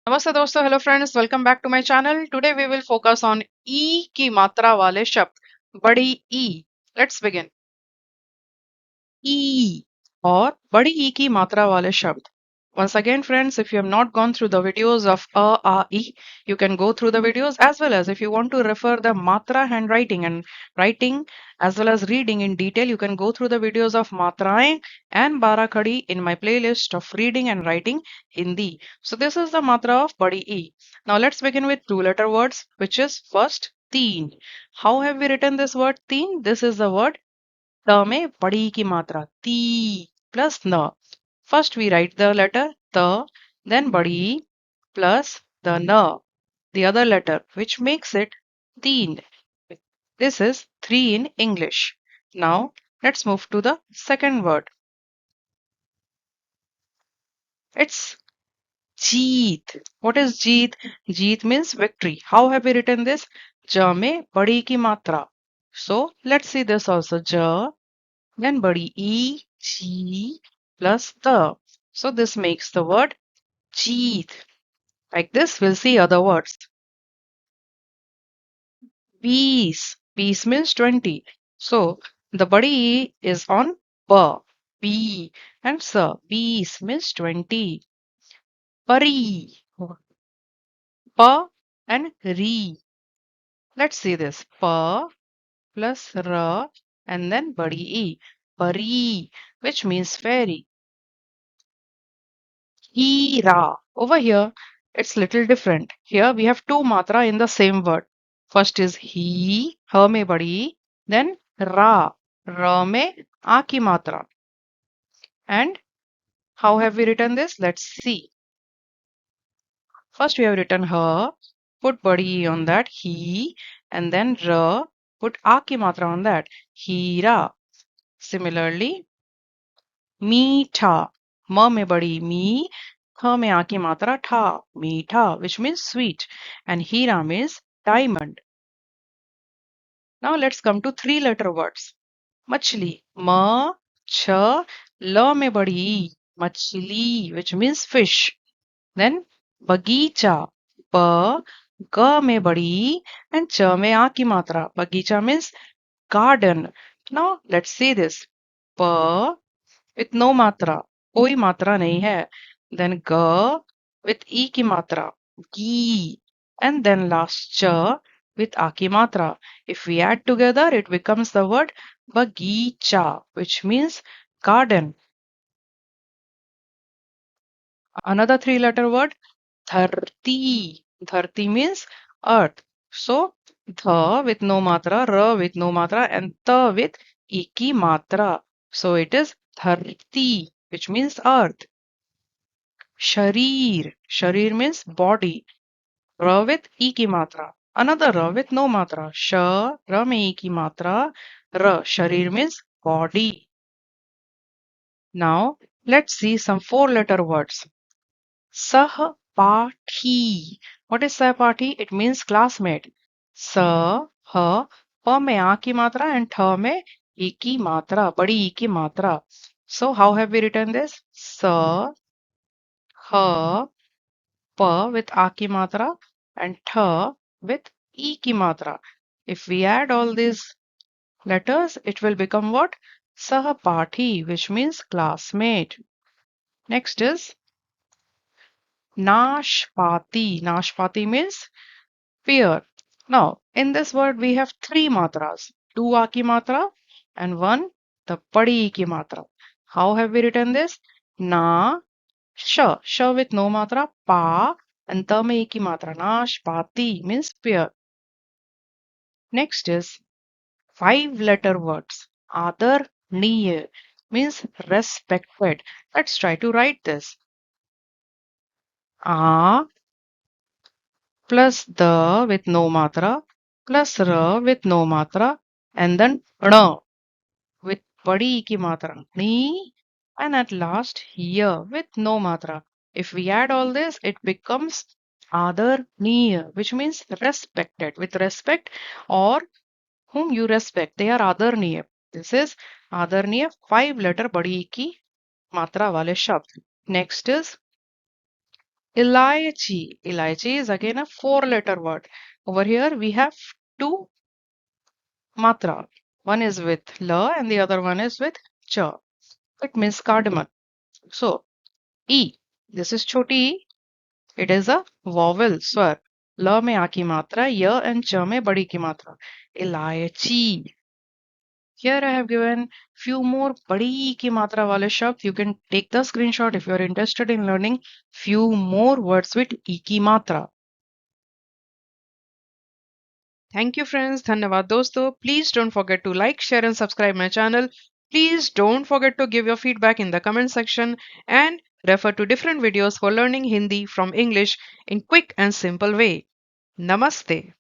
नमस्ते दोस्तों, hello friends, welcome back to my channel. Today we will focus on ई की मात्रा वाले शब्द, बड़ी ई। Let's begin. E और बड़ी E की मात्रा वाले शब्द. Once again, friends, if you have not gone through the videos of E, you can go through the videos, as well as if you want to refer the matra handwriting and writing as well as reading in detail, you can go through the videos of matraएं and barakhadi in my playlist of reading and writing Hindi. So this is the matra of badi E. Now let's begin with two-letter words, which is first teen. How have we written this word teen? This is the word त में बड़ी की मात्रा ती plus न. First we write the letter त, then badi plus the na, the other letter, which makes it teen. This is three in English. Now let's move to the second word. It's jeet. What is jeet? Jeet means victory. How have we written this? Ja में बड़ी की मात्रा. So let's see this also. Ja, then badi e, g plus the. So this makes the word jeet. Like this, we'll see other words. Peace. Peace means 20. So the body E is on pa. P. And sa. Peace means 20. Pari. Pa and re. Let's see this. Pa plus ra and then badi E. Pari, which means fairy. Hira. Over here, it's little different. Here we have two matra in the same word. First is he, ha mein badi, then ra, ra mein a ki matra. And how have we written this? Let's see. First we have written ha, put badi on that, he, and then ra, put a ki matra on that, hira. Similarly, meetha, ma mein badi me, th में आ की मात्रा ठा, मीठा, which means sweet, and Heera means diamond. Now let's come to three-letter words. मछली, म, छ, ल में बड़ी ई, मछली, which means fish. Then बगीचा, ब, ग में बड़ी ई, and च में आ की मात्रा. बगीचा means garden. Now let's see this. प with no matra, कोई मात्रा नहीं है. Then g with e की मात्रा, ghee, and then last cha with a की मात्रा. If we add together, it becomes the word bagicha, which means garden. Another three-letter word, dharti. Dharti means earth. So dha with no matra, ra with no matra, and ta with e की मात्रा. So it is dharti, which means earth. Sharir. Sharir means body. Ra with e की मात्रा. Another ra with no matra. Sha, ra में e की मात्रा. Ra. Sharir means body. Now let's see some four-letter words. Sahpathi. What is Sahpathi? It means classmate. Sa, ha, pa में आ की मात्रा and tha में e की मात्रा, बड़ी e की मात्रा. So how have we written this? Sa, ha, pa with a ki matra and tha with e ki matra. If we add all these letters, it will become what? Sahapati, which means classmate. Next is Nashpati. Nashpati means pear. Now, in this word, we have three matras. Two a ki matra and one the padi e ki matra. How have we written this? Na, sh with no matra, pa, and ta mein ek hi matra. Nashpati means pear. Next is five-letter words. Adarniya means respected. Let's try to write this. A plus the with no matra plus ra with no matra and then na with badi ki matra. Ni, and at last here with no matra. If we add all this, it becomes adarniya, which means respected. With respect or whom you respect, they are adarniya. This is adarniya, five-letter badi ki matra wale shabd. Next is Ilaichi. Ilaichi is again a four-letter word. Over here we have two matra. One is with la and the other one is with cha. It means cardamom. So, E. This is choti e. It is a vowel swar. La में आ की मात्रा, ya and cha में बड़ी की मात्रा. Ilaichi. Here I have given few more badi ki matra wale shabd. You can take the screenshot if you are interested in learning few more words with e ki matra. Thank you friends. Dhanyavad dosto. Please don't forget to like, share and subscribe my channel. Please don't forget to give your feedback in the comment section and refer to different videos for learning Hindi from English in quick and simple way. Namaste.